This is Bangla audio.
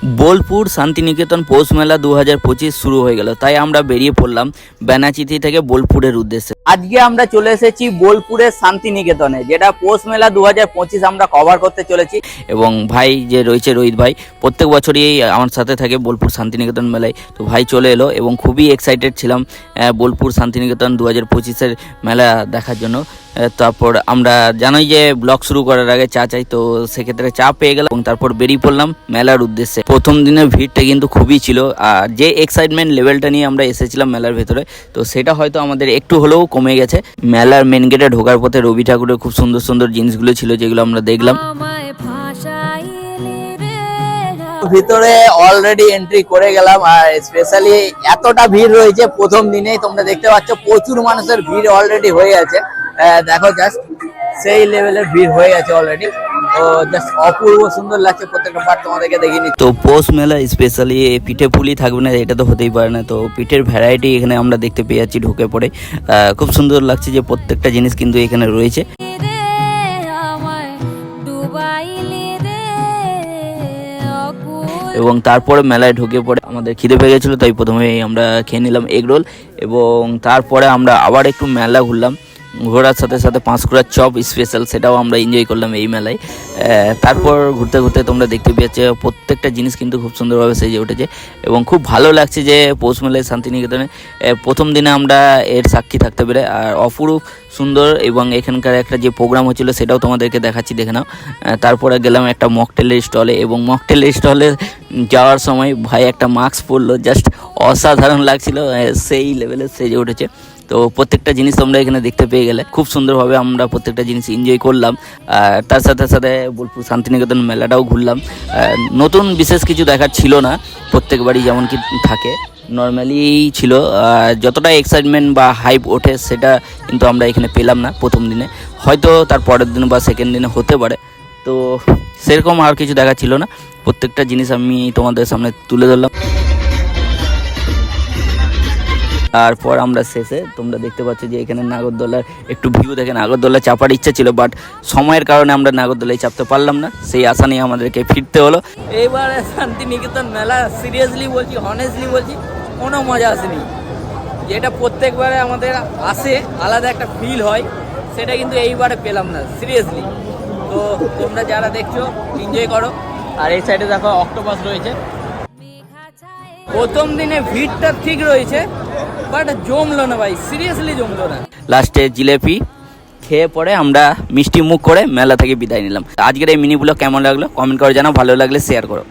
বোলপুর শান্তিনিকেতন পৌষ মেলা 2025 শুরু হয়ে গেল, তাই আমরা বেরিয়ে পড়লাম বেনাচিতি থেকে বোলপুরের উদ্দেশ্যে। আজকে আমরা চলে এসেছি বোলপুরের শান্তিনিকেতনে, যেটা পৌষ মেলা 2025 আমরা কভার করতে চলেছি। এবং ভাই যে রয়েছে রোহিত ভাই, প্রত্যেক বছরই আমার সাথে থাকে বোলপুর শান্তিনিকেতন মেলায়। তো ভাই চলে এলো এবং খুবই এক্সাইটেড ছিলাম বোলপুর শান্তিনিকেতন 2025-এর মেলা দেখার জন্য। তারপর আমরা জানোই যে ব্লগ শুরু করার আগে চা চাই, তো সেক্ষেত্রে চা পেয়ে গেলাম এবং তারপর বেরিয়ে পড়লাম মেলার উদ্দেশ্যে। প্রথম দিনের ভিড়টা কিন্তু খুবই ছিল, আর যে এক্সাইটমেন্ট লেভেলটা নিয়ে আমরা এসেছিলাম মেলার ভেতরে, তো সেটা হয়তো আমাদের একটু হলেও কমে গেছে। মেলার মেন গেটে ঢোকার পথে রবি ঠাকুরের খুব সুন্দর সুন্দর জিনিসগুলো ছিল, যেগুলো আমরা দেখলাম। ভিতরে অলরেডি এন্ট্রি করে গেলাম, আর স্পেশালি এতটা ভিড় রয়েছে প্রথম দিনেই, তোমরা দেখতে পাচ্ছ প্রচুর মানুষের ভিড় অলরেডি হয়ে আছে। দেখো জাস্ট সেই লেভেলের ভিড় হয়ে গেছে অলরেডি। তো জাস্ট অপূর্ব সুন্দর লাগছে প্রত্যেকটা পার্ট তোমাদেরকে দেখিনি। তো পৌষ মেলা স্পেশালি পিঠে পুলি থাকবে না এটা তো হতেই পারে না, তো পিঠের ভ্যারাইটি এখানে আমরা দেখতে পেয়ে যাচ্ছি ঢুকে পড়ে। খুব সুন্দর লাগছে যে প্রত্যেকটা জিনিস কিন্তু এখানে রয়েছে। এবং তারপরে মেলায় ঢুকে পড়ে আমাদের খিদে পেয়ে গেছিলো, তাই প্রথমে আমরা খেয়ে নিলাম এগ রোল, এবং তারপরে আমরা আবার একটু মেলা ঘুরলাম। ঘোরার সাথে সাথে পাঁশকুড়ার চপ স্পেশাল, সেটাও আমরা এনজয় করলাম এই মেলায়। তারপর ঘুরতে ঘুরতে তোমরা দেখতে পেয়েছো প্রত্যেকটা জিনিস কিন্তু খুব সুন্দরভাবে সেজে উঠেছে, এবং খুব ভালো লাগছে যে পৌষ মেলায় শান্তিনিকেতনে প্রথম দিনে আমরা এর সাক্ষী থাকতে পেরে। আর অপরূপ সুন্দর, এবং এখানকার একটা যে প্রোগ্রাম হচ্ছিলো সেটাও তোমাদেরকে দেখাচ্ছি, দেখে নাও। তারপরে গেলাম একটা মকটেলের স্টলে, এবং মকটেলের স্টলে যাওয়ার সময় ভাই একটা মাস্ক পরলো, জাস্ট অসাধারণ লাগছিল, সেই লেভেলে সেজে উঠেছে। তো প্রত্যেকটা জিনিস তোমরা এখানে দেখতে পেয়ে গেলে, খুব সুন্দরভাবে আমরা প্রত্যেকটা জিনিস এনজয় করলাম। আর তার সাথে সাথে বোলপুর শান্তিনিকেতন মেলাটাও ঘুরলাম। নতুন বিশেষ কিছু দেখার ছিল না, প্রত্যেকবারই যেমন কি থাকে নর্মালি ছিল। যতটা এক্সাইটমেন্ট বা হাইপ ওঠে সেটা কিন্তু আমরা এখানে পেলাম না প্রথম দিনে, হয়তো তার পরের দিন বা সেকেন্ড দিনে হতে পারে। তো সেরকম আর কিছু দেখা ছিল না, প্রত্যেকটা জিনিস আমি তোমাদের সামনে তুলে ধরলাম। তারপর আমরা শেষে তোমরা দেখতে পাচ্ছ যে এখানে নাগরদোলার একটু ভিউ দেখে নাগরদোলা চাপার ইচ্ছা ছিল, বাট সময়ের কারণে আমরা নাগরদোলায় চাপতে পারলাম না, সেই আশা নিয়ে আমাদেরকে ফিরতে হলো। এইবারে শান্তিনিকেতন মেলা সিরিয়াসলি বলছি, অনেস্টলি বলছি, কোনো মজা আসেনি। যেটা প্রত্যেকবারে আমাদের আসে আলাদা একটা ফিল হয়, সেটা কিন্তু এইবারে পেলাম না সিরিয়াসলি। তো তোমরা যারা দেখছো এনজয় করো। আর এই সাইডে দেখো অক্টোপাস রয়েছে। প্রথম দিনে ভিড়টা ঠিক রয়েছে, বাট জমলো না ভাই, সিরিয়াসলি জমলো না। লাস্টে জিলেপি খেয়ে পরে আমরা মিষ্টি মুখ করে মেলা থেকে বিদায় নিলাম। আজকের এই মিনি ব্লগ কেমন লাগলো কমেন্ট করে জানাও, ভালো লাগলে শেয়ার করো।